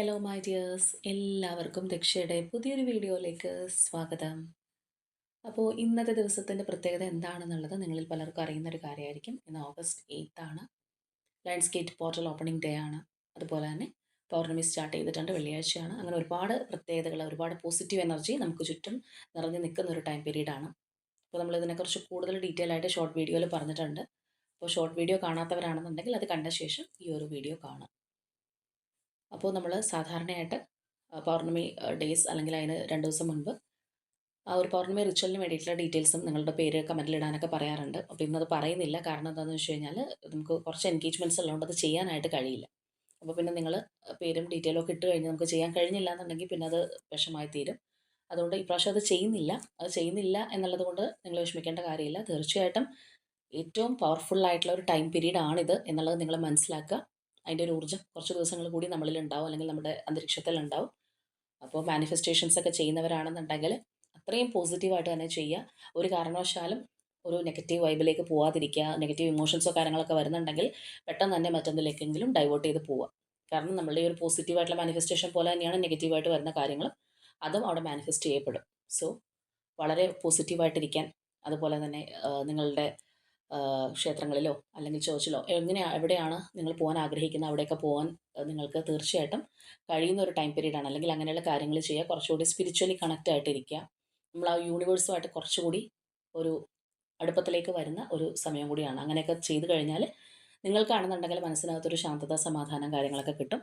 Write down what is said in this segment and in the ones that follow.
Hello my dears, എല്ലാവർക്കും ദക്ഷയുടെ പുതിയൊരു വീഡിയോയിലേക്ക് സ്വാഗതം. അപ്പോൾ ഇന്നത്തെ ദിവസത്തിൻ്റെ പ്രത്യേകത എന്താണെന്നുള്ളത് നിങ്ങളിൽ പലർക്കും അറിയുന്നൊരു കാര്യമായിരിക്കും. ഇന്ന് ഓഗസ്റ്റ് 8 ആണ്. Lions gate portal opening day ആണ്. അതുപോലെ തന്നെ പൗർണമി സ്റ്റാർട്ട് ചെയ്തിട്ടുണ്ട്, വെള്ളിയാഴ്ചയാണ്. അങ്ങനെ ഒരുപാട് പ്രത്യേകതകൾ, ഒരുപാട് പോസിറ്റീവ് എനർജി നമുക്ക് ചുറ്റും നിറഞ്ഞു നിൽക്കുന്ന ഒരു ടൈം പീരീഡാണ്. അപ്പോൾ നമ്മൾ ഇതിനെക്കുറിച്ച് കൂടുതൽ ഡീറ്റെയിൽ ആയിട്ട് ഷോർട്ട് വീഡിയോയിൽ പറഞ്ഞിട്ടുണ്ട്. അപ്പോൾ ഷോർട്ട് വീഡിയോ കാണാത്തവരാണെന്നുണ്ടെങ്കിൽ അത് കണ്ട ശേഷം ഈ ഒരു വീഡിയോ കാണാം. അപ്പോൾ നമ്മൾ സാധാരണയായിട്ട് പൗർണമി ഡേയ്സ് അല്ലെങ്കിൽ അതിന് 2 ദിവസം മുൻപ് ആ ഒരു പൗർണമി റിച്വലിന് വേണ്ടിയിട്ടുള്ള ഡീറ്റെയിൽസും നിങ്ങളുടെ പേര് കമൻറ്റിൽ ഇടാനൊക്കെ പറയാറുണ്ട്. അപ്പോൾ ഇന്നത് പറയുന്നില്ല. കാരണം എന്താണെന്ന് വെച്ച് കഴിഞ്ഞാൽ നമുക്ക് കുറച്ച് എൻഗേജ്മെൻറ്റ്സ് ഉള്ളതുകൊണ്ട് അത് ചെയ്യാനായിട്ട് കഴിയില്ല. അപ്പോൾ പിന്നെ നിങ്ങൾ പേരും ഡീറ്റെയിലും ഒക്കെ ഇട്ട് കഴിഞ്ഞ് നമുക്ക് ചെയ്യാൻ കഴിഞ്ഞില്ല എന്നുണ്ടെങ്കിൽ പിന്നെ അത് വിഷമായി തീരും. അതുകൊണ്ട് ഇപ്രാവശ്യം അത് ചെയ്യുന്നില്ല എന്നുള്ളത് കൊണ്ട് നിങ്ങൾ വിഷമിക്കേണ്ട കാര്യമില്ല. തീർച്ചയായിട്ടും ഏറ്റവും പവർഫുൾ ആയിട്ടുള്ള ഒരു ടൈം പീരീഡ് ആണിത് എന്നുള്ളത് നിങ്ങൾ മനസ്സിലാക്കുക. അതിൻ്റെ ഒരു ഊർജ്ജം കുറച്ച് ദിവസങ്ങൾ കൂടി നമ്മളിലുണ്ടാവും, അല്ലെങ്കിൽ നമ്മുടെ അന്തരീക്ഷത്തിലുണ്ടാവും. അപ്പോൾ മാനിഫെസ്റ്റേഷൻസ് ഒക്കെ ചെയ്യുന്നവരാണെന്നുണ്ടെങ്കിൽ അത്രയും പോസിറ്റീവായിട്ട് തന്നെ ചെയ്യുക. ഒരു കാരണവശാലും ഒരു നെഗറ്റീവ് വൈബിലേക്ക് പോവാതിരിക്കുക. നെഗറ്റീവ് ഇമോഷൻസോ കാര്യങ്ങളൊക്കെ വരുന്നുണ്ടെങ്കിൽ പെട്ടെന്ന് തന്നെ മറ്റെന്തിലേക്കെങ്കിലും ഡൈവേർട്ട് ചെയ്ത് പോവുക. കാരണം നമ്മളുടെ ഈ ഒരു പോസിറ്റീവായിട്ടുള്ള മാനിഫെസ്റ്റേഷൻ പോലെ തന്നെയാണ് നെഗറ്റീവായിട്ട് വരുന്ന കാര്യങ്ങൾ, അതും അവിടെ മാനിഫെസ്റ്റ് ചെയ്യപ്പെടും. സോ വളരെ പോസിറ്റീവായിട്ടിരിക്കാൻ, അതുപോലെ തന്നെ നിങ്ങളുടെ ക്ഷേത്രങ്ങളിലോ അല്ലെങ്കിൽ ചേർച്ചിലോ എവിടെയാണ് നിങ്ങൾ പോകാൻ ആഗ്രഹിക്കുന്നത് അവിടെയൊക്കെ പോകാൻ നിങ്ങൾക്ക് തീർച്ചയായിട്ടും കഴിയുന്ന ഒരു ടൈം പീരീഡാണ്. അല്ലെങ്കിൽ അങ്ങനെയുള്ള കാര്യങ്ങൾ ചെയ്യുക. കുറച്ചുകൂടി സ്പിരിച്വലി കണക്റ്റ് ആയിട്ടിരിക്കുക. നമ്മൾ ആ യൂണിവേഴ്സുമായിട്ട് കുറച്ചുകൂടി ഒരു അടുപ്പത്തിലേക്ക് വരുന്ന ഒരു സമയം കൂടിയാണ്. അങ്ങനെയൊക്കെ ചെയ്തു കഴിഞ്ഞാൽ നിങ്ങൾക്കാണെന്നുണ്ടെങ്കിൽ മനസ്സിനകത്തൊരു ശാന്തത, സമാധാനം കാര്യങ്ങളൊക്കെ കിട്ടും.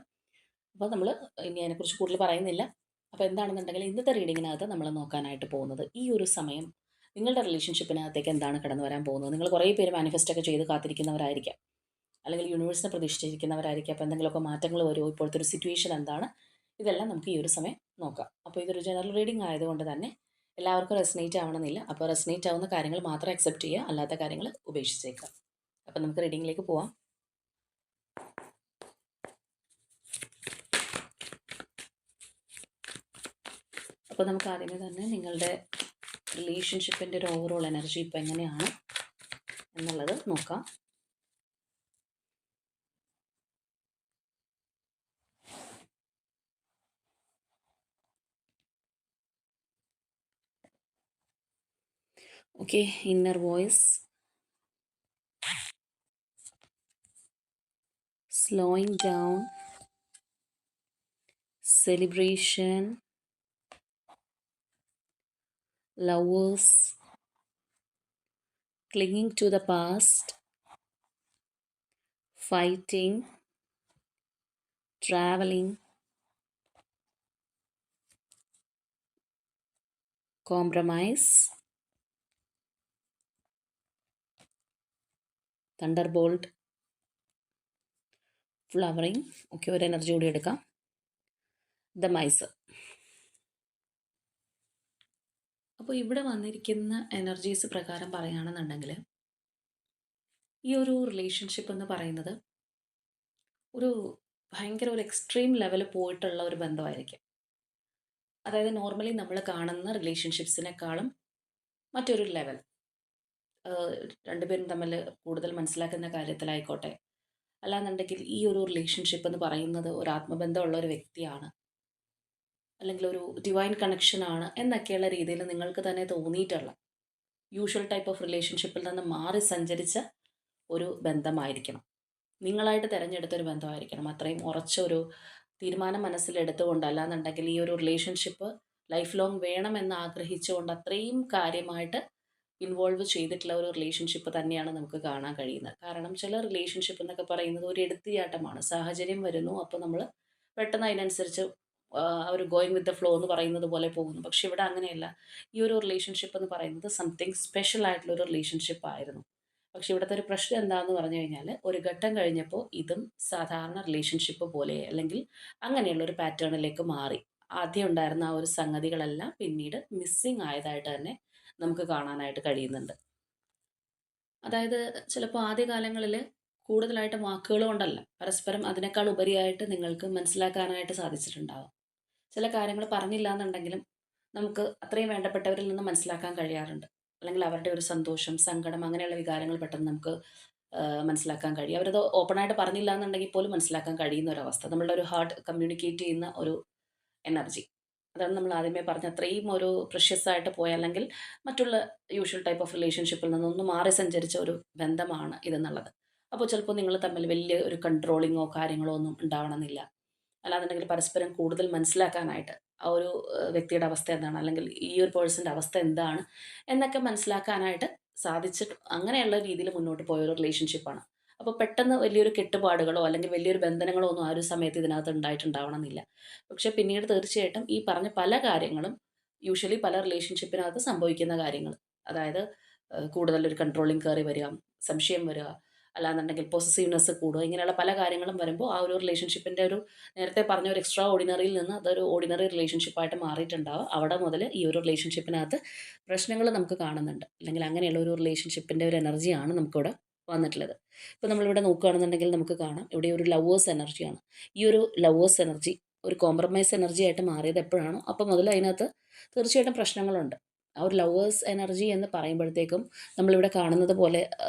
അപ്പോൾ നമ്മൾ ഇനി അതിനെക്കുറിച്ച് കൂടുതൽ പറയുന്നില്ല. അപ്പോൾ എന്താണെന്നുണ്ടെങ്കിൽ ഇന്നത്തെ റീഡിങ്ങിനകത്ത് നമ്മൾ നോക്കാനായിട്ട് പോകുന്നത് ഈ ഒരു സമയം നിങ്ങളുടെ റിലേഷൻഷിപ്പിനകത്തേക്ക് എന്താണ് കടന്നു വരാൻ പോകുന്നത്. നിങ്ങൾ കുറേ പേര് മാനിഫെസ്റ്റ് ഒക്കെ ചെയ്ത് കാത്തിരിക്കുന്നവരായിരിക്കാം, അല്ലെങ്കിൽ യൂണിവേഴ്സിനെ പ്രതീക്ഷിച്ചിരിക്കുന്നവരായിരിക്കും. അപ്പോൾ എന്തെങ്കിലുമൊക്കെ മാറ്റങ്ങൾ വരുമോ, ഇപ്പോഴത്തെ ഒരു സിറ്റുവേഷൻ എന്താണ്, ഇതെല്ലാം നമുക്ക് ഈ ഒരു സമയം നോക്കാം. അപ്പോൾ ഇതൊരു ജനറൽ റീഡിംഗ് ആയതുകൊണ്ട് തന്നെ എല്ലാവർക്കും റെസനേറ്റ് ആവണമെന്നില്ല. അപ്പോൾ റെസനേറ്റ് ആവുന്ന കാര്യങ്ങൾ മാത്രം അക്സെപ്റ്റ് ചെയ്യുക, അല്ലാത്ത കാര്യങ്ങൾ ഉപേക്ഷിച്ചേക്കാം. അപ്പോൾ നമുക്ക് റീഡിങ്ങിലേക്ക് പോവാം. അപ്പോൾ നമുക്ക് ആദ്യമേ തന്നെ നിങ്ങളുടെ റിലേഷൻഷിപ്പിൻ്റെ ഒരു ഓവറോൾ എനർജി ഇപ്പോൾ എങ്ങനെയാണ് എന്നുള്ളത് നോക്കാം. Okay, inner voice, slowing down, celebration, lovers, clinging to the past, fighting, traveling, compromise, thunderbolt, flowering. Okay, ഒരു എനർജി കൂടി എടുക്കാം. The mice. അപ്പോൾ ഇവിടെ വന്നിരിക്കുന്ന എനർജീസ് പ്രകാരം പറയുകയാണെന്നുണ്ടെങ്കിൽ ഈ ഒരു റിലേഷൻഷിപ്പ് എന്ന് പറയുന്നത് ഒരു ഭയങ്കര ഒരു എക്സ്ട്രീം ലെവൽ പോയിട്ടുള്ള ഒരു ബന്ധമായിരിക്കും. അതായത് നോർമലി നമ്മൾ കാണുന്ന റിലേഷൻഷിപ്സിനേക്കാളും മറ്റൊരു ലെവൽ, രണ്ടുപേരും തമ്മിൽ കൂടുതൽ മനസ്സിലാക്കുന്ന കാര്യത്തിലായിക്കോട്ടെ, അല്ലാന്നുണ്ടെങ്കിൽ ഈ ഒരു റിലേഷൻഷിപ്പ് എന്ന് പറയുന്നത് ഒരു ആത്മബന്ധമുള്ള ഒരു വ്യക്തിയാണ്, അല്ലെങ്കിൽ ഒരു ഡിവൈൻ കണക്ഷൻ ആണ് എന്നൊക്കെയുള്ള രീതിയിൽ നിങ്ങൾക്ക് തന്നെ തോന്നിയിട്ടുള്ള യൂഷ്വൽ ടൈപ്പ് ഓഫ് റിലേഷൻഷിപ്പിൽ നിന്ന് മാറി സഞ്ചരിച്ച ഒരു ബന്ധമായിരിക്കണം. നിങ്ങളായിട്ട് തിരഞ്ഞെടുത്തൊരു ബന്ധമായിരിക്കണം. അത്രയും ഉറച്ച ഒരു തീരുമാനം മനസ്സിലെടുത്തുകൊണ്ട്, അല്ലാന്നുണ്ടെങ്കിൽ ഈ ഒരു റിലേഷൻഷിപ്പ് ലൈഫ് ലോങ് വേണമെന്ന് ആഗ്രഹിച്ചുകൊണ്ട് അത്രയും കാര്യമായിട്ട് ഇൻവോൾവ് ചെയ്തിട്ടുള്ള ഒരു റിലേഷൻഷിപ്പ് തന്നെയാണ് നമുക്ക് കാണാൻ കഴിയുന്നത്. കാരണം ചില റിലേഷൻഷിപ്പ് എന്നൊക്കെ പറയുന്നത് ഒരു എടുത്തിയാട്ടമാണ്. സാഹചര്യം വരുന്നു, അപ്പോൾ നമ്മൾ പെട്ടെന്ന് അതിനനുസരിച്ച് ഒരു ഗോയിങ് വിത്ത് ദ ഫ്ലോ എന്ന് പറയുന്നത് പോലെ പോകുന്നു. പക്ഷെ ഇവിടെ അങ്ങനെയല്ല. ഈ ഒരു റിലേഷൻഷിപ്പ് എന്ന് പറയുന്നത് സംതിങ് സ്പെഷ്യൽ ആയിട്ടുള്ള ഒരു റിലേഷൻഷിപ്പ് ആയിരുന്നു. പക്ഷെ ഇവിടുത്തെ ഒരു പ്രശ്നം എന്താണെന്ന് പറഞ്ഞു കഴിഞ്ഞാൽ, ഒരു ഘട്ടം കഴിഞ്ഞപ്പോൾ ഇതും സാധാരണ റിലേഷൻഷിപ്പ് പോലെ, അല്ലെങ്കിൽ അങ്ങനെയുള്ള ഒരു പാറ്റേണിലേക്ക് മാറി. ആദ്യം ഉണ്ടായിരുന്ന ആ ഒരു സംഗതികളെല്ലാം പിന്നീട് മിസ്സിങ് ആയതായിട്ട് തന്നെ നമുക്ക് കാണാനായിട്ട് കഴിയുന്നുണ്ട്. അതായത് ചിലപ്പോൾ ആദ്യകാലങ്ങളിൽ കൂടുതലായിട്ട് വാക്കുകൾ കൊണ്ടല്ല, പരസ്പരം അതിനേക്കാൾ ഉപരിയായിട്ട് നിങ്ങൾക്ക് മനസ്സിലാക്കാനായിട്ട് സാധിച്ചിട്ടുണ്ടാവാം. ചില കാര്യങ്ങൾ പറഞ്ഞില്ല എന്നുണ്ടെങ്കിലും നമുക്ക് അത്രയും വേണ്ടപ്പെട്ടവരിൽ നിന്ന് മനസ്സിലാക്കാൻ കഴിയാറുണ്ട്. അല്ലെങ്കിൽ അവരുടെ ഒരു സന്തോഷം, സങ്കടം, അങ്ങനെയുള്ള വികാരങ്ങൾ പെട്ടെന്ന് നമുക്ക് മനസ്സിലാക്കാൻ കഴിയും. അവരത് ഓപ്പണായിട്ട് പറഞ്ഞില്ല എന്നുണ്ടെങ്കിൽ പോലും മനസ്സിലാക്കാൻ കഴിയുന്ന ഒരവസ്ഥ. നമ്മളുടെ ഒരു ഹാർട്ട് കമ്മ്യൂണിക്കേറ്റ് ചെയ്യുന്ന ഒരു എനർജി. അതാണ് നമ്മൾ ആദ്യമേ പറഞ്ഞ അത്രയും ഒരു പ്രഷ്യസ് ആയിട്ട് പോയ അല്ലെങ്കിൽ മറ്റുള്ള യൂഷ്വൽ ടൈപ്പ് ഓഫ് റിലേഷൻഷിപ്പിൽ നിന്നൊന്ന് മാറി സഞ്ചരിച്ച ഒരു ബന്ധമാണ് ഇതെന്നുള്ളത്. അപ്പോൾ ചിലപ്പോൾ നിങ്ങൾ തമ്മിൽ വലിയ ഒരു കൺട്രോളിങ്ങോ കാര്യങ്ങളോ ഒന്നും ഉണ്ടാവണമെന്നില്ല. അല്ലാന്നുണ്ടെങ്കിൽ പരസ്പരം കൂടുതൽ മനസ്സിലാക്കാനായിട്ട് ആ ഒരു വ്യക്തിയുടെ അവസ്ഥ എന്താണ്, അല്ലെങ്കിൽ ഈ ഒരു പേഴ്സൻ്റെ അവസ്ഥ എന്താണ് എന്നൊക്കെ മനസ്സിലാക്കാനായിട്ട് സാധിച്ചിട്ട് അങ്ങനെയുള്ള രീതിയിൽ മുന്നോട്ട് പോയ ഒരു റിലേഷൻഷിപ്പാണ്. അപ്പോൾ പെട്ടെന്ന് വലിയൊരു കെട്ടുപാടുകളോ അല്ലെങ്കിൽ വലിയൊരു ബന്ധനങ്ങളോ ഒന്നും ആ ഒരു സമയത്ത് ഇതിനകത്ത് ഉണ്ടായിട്ടുണ്ടാവണമെന്നില്ല. പക്ഷേ പിന്നീട് തീർച്ചയായിട്ടും ഈ പറഞ്ഞ പല കാര്യങ്ങളും യൂഷ്വലി പല റിലേഷൻഷിപ്പിനകത്ത് സംഭവിക്കുന്ന കാര്യങ്ങൾ. അതായത് കൂടുതലൊരു കൺട്രോളിങ് കയറി വരിക, സംശയം വരിക, അല്ലാന്നുണ്ടെങ്കിൽ പൊസസീവ്നെസ് കൂടുക, ഇങ്ങനെയുള്ള പല കാര്യങ്ങളും വരുമ്പോൾ ആ ഒരു റിലേഷൻഷിപ്പിൻ്റെ ഒരു നേരത്തെ പറഞ്ഞ ഒരു എക്സ്ട്രാ ഓർഡിനറിയിൽ നിന്ന് അതൊരു ഓർഡിനറി റിലേഷൻഷിപ്പായിട്ട് മാറിയിട്ടുണ്ടാവും. അവിടെ മുതൽ ഈ ഒരു റിലേഷൻഷിപ്പിനകത്ത് പ്രശ്നങ്ങൾ നമുക്ക് കാണുന്നുണ്ട്. അല്ലെങ്കിൽ അങ്ങനെയുള്ള ഒരു റിലേഷൻഷിപ്പിൻ്റെ ഒരു എനർജിയാണ് നമുക്കിവിടെ വന്നിട്ടുള്ളത്. ഇപ്പോൾ നമ്മളിവിടെ നോക്കുകയാണെന്നുണ്ടെങ്കിൽ നമുക്ക് കാണാം ഇവിടെ ഒരു ലവേഴ്സ് എനർജിയാണ്. ഈ ഒരു ലവേഴ്സ് എനർജി ഒരു കോംപ്രമൈസ് എനർജി ആയിട്ട് മാറിയത് എപ്പോഴാണോ അപ്പോൾ മുതൽ അതിനകത്ത് തീർച്ചയായിട്ടും പ്രശ്നങ്ങളുണ്ട്. ആ ഒരു ലവേഴ്സ് എനർജി എന്ന് പറയുമ്പോഴത്തേക്കും നമ്മളിവിടെ കാണുന്നത് പോലെ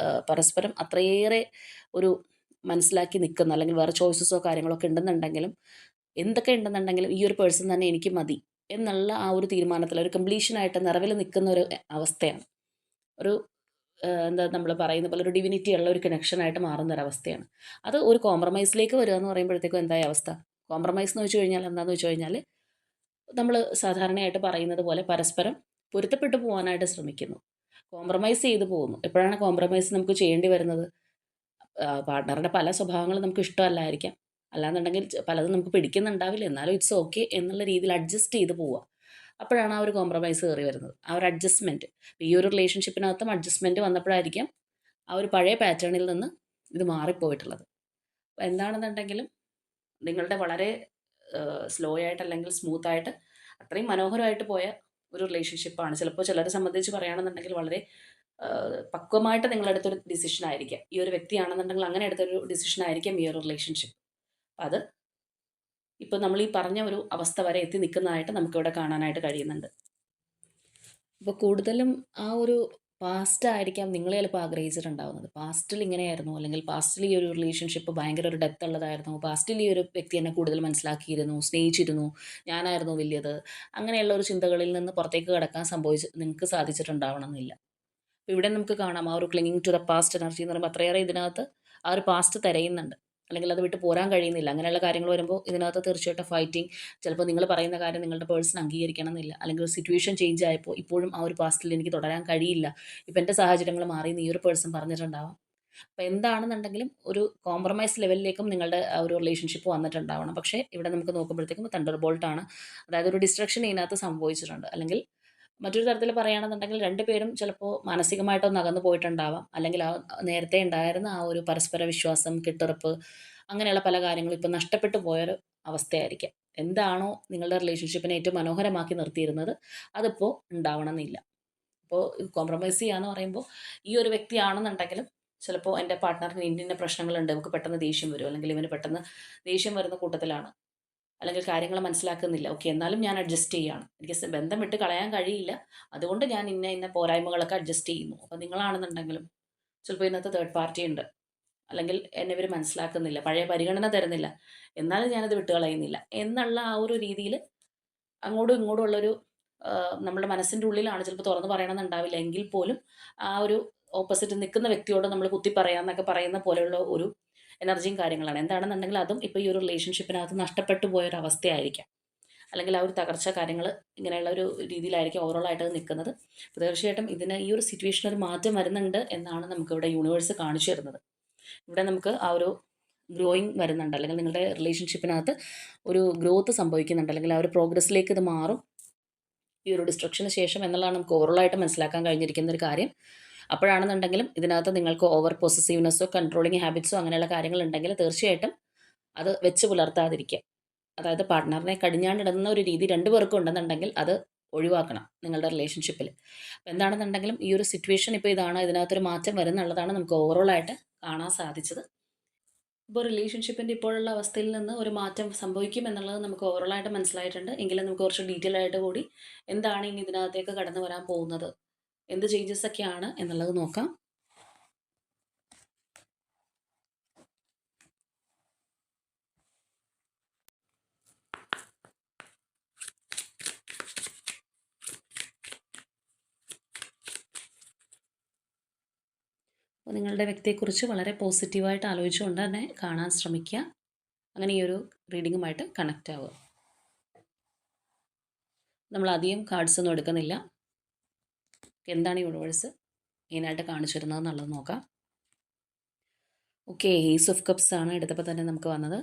പരസ്പരം അത്രയേറെ ഒരു മനസ്സിലാക്കി നിൽക്കുന്ന, അല്ലെങ്കിൽ വേറെ ചോയ്സസോ കാര്യങ്ങളോ ഒക്കെ ഉണ്ടെന്നുണ്ടെങ്കിലും, എന്തൊക്കെ ഉണ്ടെന്നുണ്ടെങ്കിലും ഈ ഒരു പേഴ്സൺ തന്നെ എനിക്ക് മതി എന്നുള്ള ആ ഒരു തീരുമാനത്തിൽ ഒരു കംപ്ലീഷനായിട്ട് നിറവിൽ നിൽക്കുന്ന ഒരു അവസ്ഥയാണ്. ഒരു എന്താ നമ്മൾ പറയുന്ന പോലെ ഒരു ഡിവിനിറ്റി ഉള്ള ഒരു കണക്ഷനായിട്ട് മാറുന്ന ഒരവസ്ഥയാണ്. അത് ഒരു കോംപ്രമൈസിലേക്ക് വരിക എന്ന് പറയുമ്പോഴത്തേക്കും എന്തായ അവസ്ഥ? കോംപ്രമൈസ് എന്ന് വെച്ച് കഴിഞ്ഞാൽ എന്താണെന്ന് വെച്ച് കഴിഞ്ഞാൽ നമ്മൾ സാധാരണയായിട്ട് പറയുന്നത് പോലെ പരസ്പരം പൊരുത്തപ്പെട്ടു പോകാനായിട്ട് ശ്രമിക്കുന്നു. കോംപ്രമൈസ് ചെയ്ത് പോകുന്നു. എപ്പോഴാണ് കോംപ്രമൈസ് നമുക്ക് ചെയ്യേണ്ടി വരുന്നത്? പാർട്ട്ണറുടെ പല സ്വഭാവങ്ങളും നമുക്ക് ഇഷ്ടമല്ലായിരിക്കാം. അല്ലാന്നുണ്ടെങ്കിൽ പലതും നമുക്ക് പിടിക്കുന്നുണ്ടാവില്ല. എന്നാലും ഇറ്റ്സ് ഓക്കെ എന്നുള്ള രീതിയിൽ അഡ്ജസ്റ്റ് ചെയ്ത് പോവുക. അപ്പോഴാണ് ആ ഒരു കോംപ്രമൈസ് കയറി വരുന്നത്. ആ ഒരു അഡ്ജസ്റ്റ്മെൻറ്റ്. ഈ ഒരു റിലേഷൻഷിപ്പിനകത്തും അഡ്ജസ്റ്റ്മെൻറ്റ് വന്നപ്പോഴായിരിക്കാം ആ ഒരു പഴയ പാറ്റേണിൽ നിന്ന് ഇത് മാറിപ്പോയിട്ടുള്ളത്. അപ്പോൾ എന്താണെന്നുണ്ടെങ്കിലും നിങ്ങളുടെ വളരെ സ്ലോ ആയിട്ട് അല്ലെങ്കിൽ സ്മൂത്ത് ആയിട്ട് അത്രയും മനോഹരമായിട്ട് പോയ ഒരു റിലേഷൻഷിപ്പാണ്. ചിലപ്പോൾ ചിലരെ സംബന്ധിച്ച് പറയുകയാണെന്നുണ്ടെങ്കിൽ വളരെ പക്വമായിട്ട് നിങ്ങളെടുത്തൊരു ഡിസിഷൻ ആയിരിക്കാം. ഈ ഒരു വ്യക്തിയാണെന്നുണ്ടെങ്കിൽ അങ്ങനെ എടുത്തൊരു ഡിസിഷൻ ആയിരിക്കാം ഈ ഒരു റിലേഷൻഷിപ്പ്. അത് ഇപ്പോൾ നമ്മൾ ഈ പറഞ്ഞ ഒരു അവസ്ഥ വരെ എത്തി നിൽക്കുന്നതായിട്ട് നമുക്കിവിടെ കാണാനായിട്ട് കഴിയുന്നുണ്ട്. അപ്പോൾ കൂടുതലും ആ ഒരു പാസ്റ്റ് ആയിരിക്കാം നിങ്ങൾ ചിലപ്പോൾ ആഗ്രഹിച്ചിട്ടുണ്ടാവുന്നത്. പാസ്റ്റിൽ ഇങ്ങനെയായിരുന്നു, അല്ലെങ്കിൽ പാസ്റ്റിൽ ഈ ഒരു റിലേഷൻഷിപ്പ് ഭയങ്കര ഒരു ഡെപ്ത് ഉള്ളതായിരുന്നു, പാസ്റ്റിൽ ഈ ഒരു വ്യക്തി എന്നെ കൂടുതൽ മനസ്സിലാക്കിയിരുന്നു, സ്നേഹിച്ചിരുന്നു, ഞാനായിരുന്നു വലിയത്, അങ്ങനെയുള്ള ഒരു ചിന്തകളിൽ നിന്ന് പുറത്തേക്ക് കടക്കാൻ നിങ്ങൾക്ക് സാധിച്ചിട്ടുണ്ടാവണമെന്നില്ല. അപ്പോൾ ഇവിടെ നമുക്ക് കാണാം ആ ഒരു clinging to the past energy എന്ന് പറയുമ്പോൾ അത്രയേറെ ഇതിനകത്ത് ആ ഒരു പാസ്റ്റ് തിരയുന്നുണ്ട്, അല്ലെങ്കിൽ അത് വിട്ട് പോരാൻ കഴിയുന്നില്ല. അങ്ങനെയുള്ള കാര്യങ്ങൾ വരുമ്പോൾ ഇതിനകത്ത് തീർച്ചയായിട്ടും ഫൈറ്റിംഗ്. ചിലപ്പോൾ നിങ്ങൾ പറയുന്ന കാര്യം നിങ്ങളുടെ പേഴ്സൺ അംഗീകരിക്കണം എന്നില്ല, അല്ലെങ്കിൽ ഒരു സിറ്റുവേഷൻ ചേഞ്ച് ആയപ്പോൾ ഇപ്പോഴും ആ ഒരു പാസ്റ്റിൽ എനിക്ക് തുടരാൻ കഴിയില്ല, ഇപ്പം എൻ്റെ സാഹചര്യങ്ങൾ മാറി എന്ന് ഈ ഒരു പേഴ്സൺ പറഞ്ഞിട്ടുണ്ടാവാം. അപ്പോൾ എന്താണെന്നുണ്ടെങ്കിലും ഒരു കോംപ്രമൈസ് ലെവലിലേക്കും നിങ്ങളുടെ ആ ഒരു റിലേഷൻഷിപ്പ് വന്നിട്ടുണ്ടാവണം. പക്ഷേ ഇവിടെ നമുക്ക് നോക്കുമ്പോഴത്തേക്കും തണ്ടർ ബോൾട്ടാണ്. അതായത് ഒരു ഡിസ്ട്രക്ഷൻ ഇതിനകത്ത് സംഭവിച്ചിട്ടുണ്ട്. അല്ലെങ്കിൽ മറ്റൊരു തരത്തിൽ പറയുകയാണെന്നുണ്ടെങ്കിൽ 2 പേരും ചിലപ്പോൾ മാനസികമായിട്ടൊന്ന് അകന്നു പോയിട്ടുണ്ടാവാം. അല്ലെങ്കിൽ ആ നേരത്തെ ഉണ്ടായിരുന്ന ആ ഒരു പരസ്പര വിശ്വാസം, കെട്ടുറപ്പ്, അങ്ങനെയുള്ള പല കാര്യങ്ങളും ഇപ്പോൾ നഷ്ടപ്പെട്ടു പോയൊരു അവസ്ഥയായിരിക്കാം. എന്താണോ നിങ്ങളുടെ റിലേഷൻഷിപ്പിനെ ഏറ്റവും മനോഹരമാക്കി നിർത്തിയിരുന്നത് അതിപ്പോൾ ഉണ്ടാവണമെന്നില്ല. അപ്പോൾ കോംപ്രമൈസ് ചെയ്യാന്ന് പറയുമ്പോൾ ഈ ഒരു വ്യക്തിയാണെന്നുണ്ടെങ്കിലും ചിലപ്പോൾ എൻ്റെ പാർട്ട്ണറിന് ഇന്ന ഇന്ന പ്രശ്നങ്ങളുണ്ട്, നമുക്ക് പെട്ടെന്ന് ദേഷ്യം വരും, അല്ലെങ്കിൽ ഇവന് പെട്ടെന്ന് ദേഷ്യം വരുന്ന കൂട്ടത്തിലാണ്, അല്ലെങ്കിൽ കാര്യങ്ങൾ മനസ്സിലാക്കുന്നില്ല. ഓക്കെ, എന്നാലും ഞാൻ അഡ്ജസ്റ്റ് ചെയ്യുകയാണ്. എനിക്ക് ബന്ധം വിട്ട് കളയാൻ കഴിയില്ല. അതുകൊണ്ട് ഞാൻ ഇന്ന ഇന്ന പോരായ്മകളൊക്കെ അഡ്ജസ്റ്റ് ചെയ്യുന്നു. അപ്പോൾ നിങ്ങളാണെന്നുണ്ടെങ്കിലും ചിലപ്പോൾ ഇതിനകത്ത് തേർഡ് പാർട്ടി ഉണ്ട്, അല്ലെങ്കിൽ എന്നെ ഇവർ മനസ്സിലാക്കുന്നില്ല, പഴയ പരിഗണന തരുന്നില്ല, എന്നാലും ഞാനത് വിട്ട് കളയുന്നില്ല എന്നുള്ള ആ ഒരു രീതിയിൽ അങ്ങോട്ടും ഇങ്ങോട്ടും ഉള്ളൊരു നമ്മുടെ മനസ്സിൻ്റെ ഉള്ളിലാണ് ചിലപ്പോൾ തുറന്ന് പറയണമെന്നുണ്ടാവില്ല, എങ്കിൽ പോലും ആ ഒരു ഓപ്പോസിറ്റ് നിൽക്കുന്ന വ്യക്തിയോട് നമ്മൾ കുത്തി പറയാമെന്നൊക്കെ പറയുന്ന പോലെയുള്ള ഒരു എനർജിയും കാര്യങ്ങളാണ്. എന്താണെന്നുണ്ടെങ്കിൽ അതും ഇപ്പോൾ ഈ ഒരു റിലേഷൻഷിപ്പിനകത്ത് നഷ്ടപ്പെട്ടു പോയൊരവസ്ഥയായിരിക്കാം. അല്ലെങ്കിൽ ആ ഒരു തകർച്ച കാര്യങ്ങൾ ഇങ്ങനെയുള്ള ഒരു രീതിയിലായിരിക്കും ഓവറോൾ ആയിട്ട് അത് നിൽക്കുന്നത്. അപ്പോൾ തീർച്ചയായിട്ടും ഇതിന് ഈ ഒരു സിറ്റുവേഷൻ ഒരു മാറ്റം വരുന്നുണ്ട് എന്നാണ് നമുക്കിവിടെ യൂണിവേഴ്സ് കാണിച്ചു തരുന്നത്. ഇവിടെ നമുക്ക് ആ ഒരു ഗ്രോയിങ് വരുന്നുണ്ട്, അല്ലെങ്കിൽ നിങ്ങളുടെ റിലേഷൻഷിപ്പിനകത്ത് ഒരു ഗ്രോത്ത് സംഭവിക്കുന്നുണ്ട്, അല്ലെങ്കിൽ ആ ഒരു പ്രോഗ്രസ്സിലേക്ക് ഇത് മാറും ഈ ഒരു ഡിസ്ട്രക്ഷന് ശേഷം എന്നുള്ളതാണ് നമുക്ക് ഓവറോളായിട്ട് മനസ്സിലാക്കാൻ കഴിഞ്ഞിരിക്കുന്ന ഒരു കാര്യം. അപ്പോഴാണെന്നുണ്ടെങ്കിലും ഇതിനകത്ത് നിങ്ങൾക്ക് ഓവർ പൊസസീവ്നെസ്സോ കൺട്രോളിങ് ഹാബിറ്റ്സോ അങ്ങനെയുള്ള കാര്യങ്ങളുണ്ടെങ്കിൽ തീർച്ചയായിട്ടും അത് വെച്ച് പുലർത്താതിരിക്കുക. അതായത് പാർട്ട്ണറിനെ കടിഞ്ഞാണിടുന്ന ഒരു രീതി 2 പേർക്കും ഉണ്ടെന്നുണ്ടെങ്കിൽ അത് ഒഴിവാക്കണം നിങ്ങളുടെ റിലേഷൻഷിപ്പിൽ. അപ്പോൾ എന്താണെന്നുണ്ടെങ്കിലും ഈ ഒരു സിറ്റുവേഷൻ ഇപ്പോൾ ഇതാണ്, ഇതിനകത്തൊരു മാറ്റം വരുന്നുള്ളതാണ് നമുക്ക് ഓവറോളായിട്ട് കാണാൻ സാധിച്ചത്. ഇപ്പോൾ റിലേഷൻഷിപ്പിൻ്റെ ഇപ്പോഴുള്ള അവസ്ഥയിൽ നിന്ന് ഒരു മാറ്റം സംഭവിക്കും എന്നുള്ളത് നമുക്ക് ഓവറോളായിട്ട് മനസ്സിലായിട്ടുണ്ട്. എങ്കിലും നമുക്ക് കുറച്ച് ഡീറ്റെയിൽ ആയിട്ട് കൂടി എന്താണ് ഇനി ഇതിനകത്തേക്ക് കടന്നു വരാൻ പോകുന്നത്, എന്ത് ചേഞ്ചസ് ഒക്കെയാണ് എന്നുള്ളത് നോക്കാം. അപ്പോൾ നിങ്ങളുടെ വ്യക്തിയെക്കുറിച്ച് വളരെ പോസിറ്റീവായിട്ട് ആലോചിച്ചുകൊണ്ട് തന്നെ കാണാൻ ശ്രമിക്കുക. അങ്ങനെ ഈ ഒരു റീഡിങ്ങുമായിട്ട് കണക്റ്റ് ആവുക. നമ്മൾ അധികം കാർഡ്സ് ഒന്നും എടുക്കുന്നില്ല. എന്താണ് യൂണിവേഴ്സ് മെയിനായിട്ട് കാണിച്ചു തരുന്നത് എന്നുള്ളത് നോക്കാം. ഓക്കെ, ഏസ് ഓഫ് കപ്സ് ആണ് എടുത്തപ്പോൾ തന്നെ നമുക്ക് വന്നത്.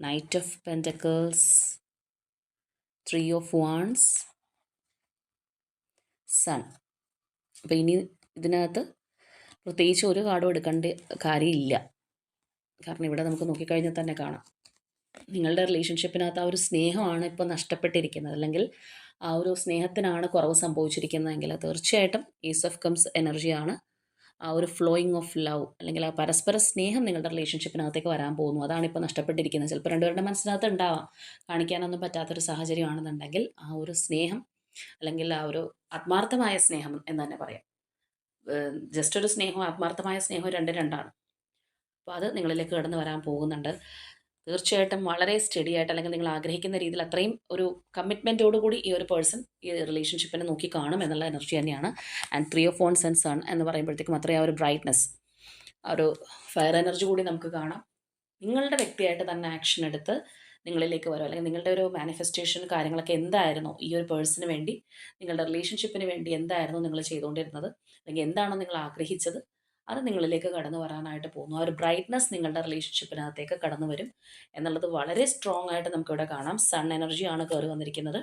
Knight of pentacles, 3 of wands, sun. അപ്പോൾ ഇനി ഇതിനകത്ത് പ്രത്യേകിച്ച് ഒരു കാർഡും എടുക്കേണ്ട കാര്യമില്ല. കാരണം ഇവിടെ നമുക്ക് നോക്കിക്കഴിഞ്ഞാൽ തന്നെ കാണാം, നിങ്ങളുടെ റിലേഷൻഷിപ്പിനകത്ത് ആ ഒരു സ്നേഹമാണ് ഇപ്പോൾ നഷ്ടപ്പെട്ടിരിക്കുന്നത്, അല്ലെങ്കിൽ ആ ഒരു സ്നേഹത്തിനാണ് കുറവ് സംഭവിച്ചിരിക്കുന്നതെങ്കിൽ തീർച്ചയായിട്ടും ഏസ് ഓഫ് കംസ് എനർജിയാണ് ആ ഒരു ഫ്ലോയിങ് ഓഫ് ലവ്, അല്ലെങ്കിൽ ആ പരസ്പര സ്നേഹം നിങ്ങളുടെ റിലേഷൻഷിപ്പിനകത്തേക്ക് വരാൻ പോകുന്നു. അതാണ് ഇപ്പോൾ നഷ്ടപ്പെട്ടിരിക്കുന്നത്. ചിലപ്പോൾ രണ്ടുപേരുടെ മനസ്സിനകത്ത് ഉണ്ടാവാം, കാണിക്കാനൊന്നും പറ്റാത്തൊരു സാഹചര്യമാണെന്നുണ്ടെങ്കിൽ ആ ഒരു സ്നേഹം, അല്ലെങ്കിൽ ആ ഒരു ആത്മാർത്ഥമായ സ്നേഹം എന്ന് തന്നെ പറയാം. ജസ്റ്റ് ഒരു സ്നേഹവും ആത്മാർത്ഥമായ സ്നേഹവും രണ്ടാണ്. അപ്പോൾ അത് നിങ്ങളിലേക്ക് കടന്നു വരാൻ പോകുന്നുണ്ട്. തീർച്ചയായിട്ടും വളരെ സ്റ്റഡി ആയിട്ട്, അല്ലെങ്കിൽ നിങ്ങൾ ആഗ്രഹിക്കുന്ന രീതിയിൽ അത്രയും ഒരു കമ്മിറ്റ്മെൻറ്റോടു കൂടി ഈ ഒരു പേഴ്സൺ ഈ റിലേഷൻഷിപ്പിനെ നോക്കി കാണും എന്നുള്ള എനർജി തന്നെയാണ്. And 3 of wands and sun എന്ന് പറയുമ്പോഴത്തേക്കും അത്രയും ആ ഒരു ബ്രൈറ്റ്നസ്, ആ ഒരു ഫയർ എനർജി കൂടി നമുക്ക് കാണാം. നിങ്ങളുടെ വ്യക്തിയായിട്ട് തന്നെ ആക്ഷൻ എടുത്ത് നിങ്ങളിലേക്ക് വരും, അല്ലെങ്കിൽ നിങ്ങളുടെ ഒരു മാനിഫെസ്റ്റേഷൻ കാര്യങ്ങളൊക്കെ എന്തായിരുന്നു ഈ ഒരു പേഴ്സണിന് വേണ്ടി, നിങ്ങളുടെ റിലേഷൻഷിപ്പിന് വേണ്ടി എന്തായിരുന്നു നിങ്ങൾ ചെയ്തുകൊണ്ടിരുന്നത്, അല്ലെങ്കിൽ എന്താണോ നിങ്ങൾ ആഗ്രഹിച്ചത്, അത് നിങ്ങളിലേക്ക് കടന്നു വരാനായിട്ട് പോകുന്നു. ആ ഒരു ബ്രൈറ്റ്നസ് നിങ്ങളുടെ റിലേഷൻഷിപ്പിനകത്തേക്ക് കടന്നു വരും എന്നുള്ളത് വളരെ സ്ട്രോങ് ആയിട്ട് നമുക്കിവിടെ കാണാം. സൺ എനർജിയാണ് കയറി വന്നിരിക്കുന്നത്.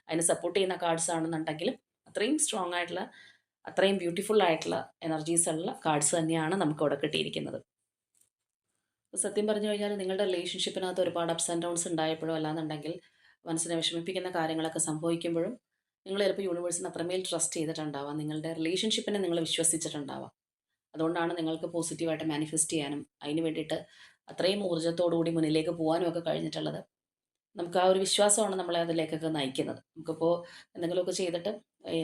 അതിന് സപ്പോർട്ട് ചെയ്യുന്ന കാർഡ്സ് ആണെന്നുണ്ടെങ്കിലും അത്രയും സ്ട്രോങ് ആയിട്ടുള്ള, അത്രയും ബ്യൂട്ടിഫുൾ ആയിട്ടുള്ള എനർജീസ് ഉള്ള കാർഡ്സ് തന്നെയാണ് നമുക്കിവിടെ കിട്ടിയിരിക്കുന്നത്. സത്യം പറഞ്ഞു കഴിഞ്ഞാൽ നിങ്ങളുടെ റിലേഷൻഷിപ്പിനകത്ത് ഒരുപാട് അപ്സ് ആൻഡ് ഡൗൺസ് ഉണ്ടായപ്പോഴും, അല്ലാന്നുണ്ടെങ്കിൽ മനസ്സിനെ വിഷമിപ്പിക്കുന്ന കാര്യങ്ങളൊക്കെ സംഭവിക്കുമ്പോഴും നിങ്ങൾ ചിലപ്പോൾ യൂണിവേഴ്സിനെ അത്രമേൽ ട്രസ്റ്റ് ചെയ്തിട്ടുണ്ടാവാം, നിങ്ങളുടെ റിലേഷൻഷിപ്പിനെ നിങ്ങൾ വിശ്വസിച്ചിട്ടുണ്ടാവാം. അതുകൊണ്ടാണ് നിങ്ങൾക്ക് പോസിറ്റീവായിട്ട് മാനിഫെസ്റ്റ് ചെയ്യാനും അതിന് വേണ്ടിയിട്ട് അത്രയും ഊർജ്ജത്തോടുകൂടി മുന്നിലേക്ക് പോകാനും ഒക്കെ കഴിഞ്ഞിട്ടുള്ളത്. നമുക്ക് ആ ഒരു വിശ്വാസമാണ് നമ്മളെ അതിലേക്കൊക്കെ നയിക്കുന്നത്. നമുക്കിപ്പോൾ എന്തെങ്കിലുമൊക്കെ ചെയ്തിട്ട്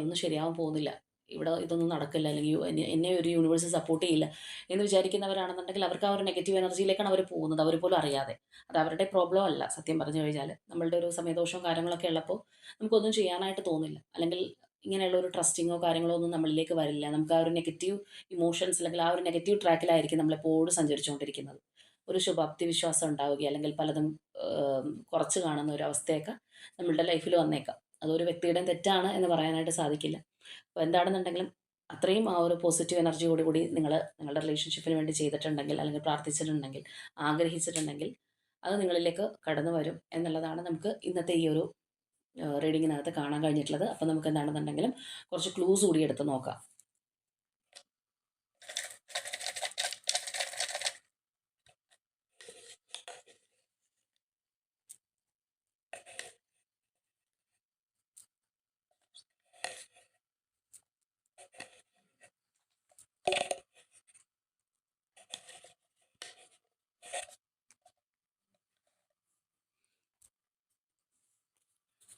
ഒന്നും ശരിയാവാൻ പോകുന്നില്ല, ഇവിടെ ഇതൊന്നും നടക്കില്ല, അല്ലെങ്കിൽ എന്നെ ഒരു യൂണിവേഴ്സ് സപ്പോർട്ട് ചെയ്യില്ല എന്ന് വിചാരിക്കുന്നവരാണെന്നുണ്ടെങ്കിൽ അവർക്ക് ആ ഒരു നെഗറ്റീവ് എനർജിയിലേക്കാണ് അവർ പോകുന്നത്, അവർ പോലും അറിയാതെ. അത് അവരുടെ പ്രോബ്ലം അല്ല. സത്യം പറഞ്ഞു കഴിഞ്ഞാൽ നമ്മളുടെ ഒരു സമയദോഷവും കാര്യങ്ങളൊക്കെ ഉള്ളപ്പോൾ നമുക്കൊന്നും ചെയ്യാനായിട്ട് തോന്നില്ല, അല്ലെങ്കിൽ ഇങ്ങനെയുള്ള ഒരു ട്രസ്റ്റിങ്ങോ കാര്യങ്ങളോ ഒന്നും നമ്മളിലേക്ക് വരില്ല. നമുക്ക് ആ ഒരു നെഗറ്റീവ് ഇമോഷൻസ്, അല്ലെങ്കിൽ ആ ഒരു നെഗറ്റീവ് ട്രാക്കിലായിരിക്കും നമ്മളെപ്പോഴും സഞ്ചരിച്ചുകൊണ്ടിരിക്കുന്നത്. ഒരു ശുഭാപ്തി വിശ്വാസം ഉണ്ടാവുകയോ, അല്ലെങ്കിൽ പലതും കുറച്ച് കാണുന്ന ഒരു അവസ്ഥയൊക്കെ നമ്മളുടെ ലൈഫിൽ വന്നേക്കാം. അതൊരു വ്യക്തിയുടെയും തെറ്റാണ് എന്ന് പറയാനായിട്ട് സാധിക്കില്ല. അപ്പോൾ എന്താണെന്നുണ്ടെങ്കിലും അത്രയും ആ ഒരു പോസിറ്റീവ് എനർജിയോട് കൂടി നിങ്ങൾ നിങ്ങളുടെ റിലേഷൻഷിപ്പിന് വേണ്ടി ചെയ്തിട്ടുണ്ടെങ്കിൽ, അല്ലെങ്കിൽ പ്രാർത്ഥിച്ചിട്ടുണ്ടെങ്കിൽ, ആഗ്രഹിച്ചിട്ടുണ്ടെങ്കിൽ അത് നിങ്ങളിലേക്ക് കടന്നു വരും എന്നുള്ളതാണ് നമുക്ക് ഇന്നത്തെ ഈ ഒരു റീഡിങ്ങിനകത്ത് കാണാൻ കഴിഞ്ഞിട്ടുള്ളത്. അപ്പോൾ നമുക്ക് എന്താണെന്നുണ്ടെങ്കിലും കുറച്ച് ക്ലൂസ് കൂടി എടുത്ത് നോക്കാം.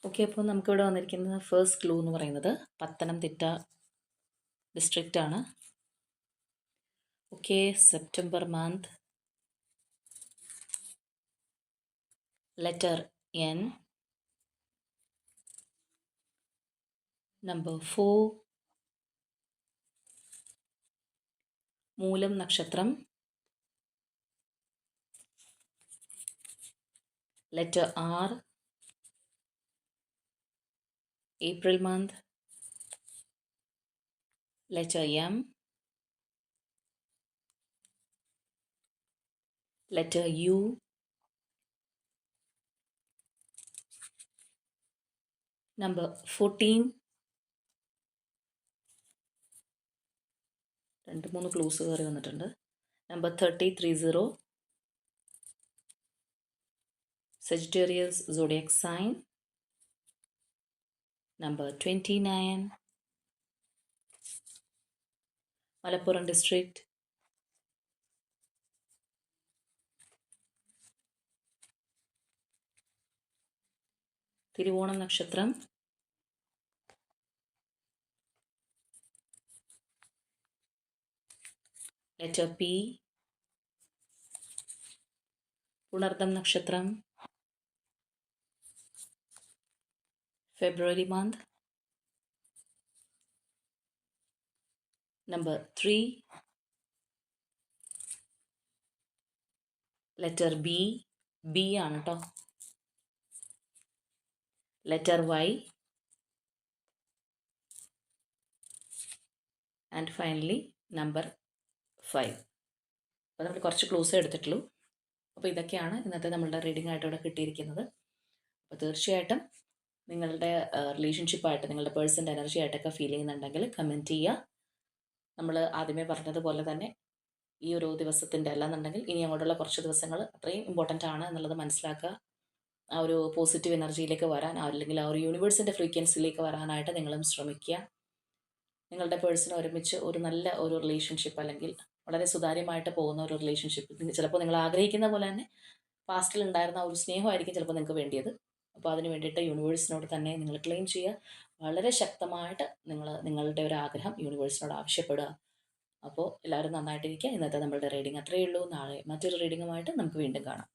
ഓക്കെ, അപ്പോൾ നമുക്കിവിടെ വന്നിരിക്കുന്നത് ഫസ്റ്റ് ക്ലൂ എന്ന് പറയുന്നത് പത്തനംതിട്ട ഡിസ്ട്രിക്റ്റ് ആണ്. Okay, September month, letter N, number 4, Moolam നക്ഷത്രം, letter R, April month, letter M, letter U, number 14. 2-3 clues കയറി വന്നിട്ടുണ്ട്. Number 30, Sagittarius zodiac sign, number 29, Malappuram district, Thiruvonam നക്ഷത്രം, ലെറ്റർ പി, പുണർദം നക്ഷത്രം, February month, number 3, letter B. B ആണ് കേട്ടോ. Letter Y. And finally number 5. അപ്പോൾ നമ്മൾ കുറച്ച് ക്ലൂസേ എടുത്തിട്ടുള്ളൂ. അപ്പോൾ ഇതൊക്കെയാണ് ഇന്നത്തെ നമ്മളുടെ റീഡിംഗ് ആയിട്ട് ഇവിടെ കിട്ടിയിരിക്കുന്നത്. അപ്പോൾ തീർച്ചയായിട്ടും നിങ്ങളുടെ റിലേഷൻഷിപ്പായിട്ട്, നിങ്ങളുടെ പേഴ്സൻ്റെ എനർജി ആയിട്ടൊക്കെ ഫീൽ ചെയ്യുന്നുണ്ടെങ്കിൽ കമൻറ്റ് ചെയ്യുക. നമ്മൾ ആദ്യമേ പറഞ്ഞതുപോലെ തന്നെ ഈ ഒരു ദിവസത്തിൻ്റെ അല്ലാന്നുണ്ടെങ്കിൽ ഇനി അങ്ങോട്ടുള്ള കുറച്ച് ദിവസങ്ങൾ അത്രയും ഇമ്പോർട്ടൻ്റ് ആണ് എന്നുള്ളത് മനസ്സിലാക്കുക. ആ ഒരു പോസിറ്റീവ് എനർജിയിലേക്ക് വരാൻ, അല്ലെങ്കിൽ ആ ഒരു യൂണിവേഴ്സിൻ്റെ ഫ്രീക്വൻസിയിലേക്ക് വരാനായിട്ട് നിങ്ങളും ശ്രമിക്കുക. നിങ്ങളുടെ പേഴ്സൺ ഒരുമിച്ച് ഒരു നല്ല ഒരു റിലേഷൻഷിപ്പ്, അല്ലെങ്കിൽ വളരെ സുതാര്യമായിട്ട് പോകുന്ന ഒരു റിലേഷൻഷിപ്പ്, ചിലപ്പോൾ നിങ്ങൾ ആഗ്രഹിക്കുന്ന പോലെ തന്നെ പാസ്റ്റിൽ ഉണ്ടായിരുന്ന ഒരു സ്നേഹമായിരിക്കും ചിലപ്പോൾ നിങ്ങൾക്ക് വേണ്ടിയത്. അപ്പോൾ അതിന് വേണ്ടിയിട്ട് യൂണിവേഴ്സിനോട് തന്നെ നിങ്ങൾ ക്ലെയിം ചെയ്യുക. വളരെ ശക്തമായിട്ട് നിങ്ങളുടെ ഒരു ആഗ്രഹം യൂണിവേഴ്സിനോട് ആവശ്യപ്പെടുക. അപ്പോൾ എല്ലാവരും നന്നായിട്ടിരിക്കുക. ഇന്നത്തെ നമ്മളുടെ റീഡിംഗ് അത്രയേ ഉള്ളൂ. നാളെ മറ്റൊരു റീഡിങ്ങുമായിട്ട് നമുക്ക് വീണ്ടും കാണാം.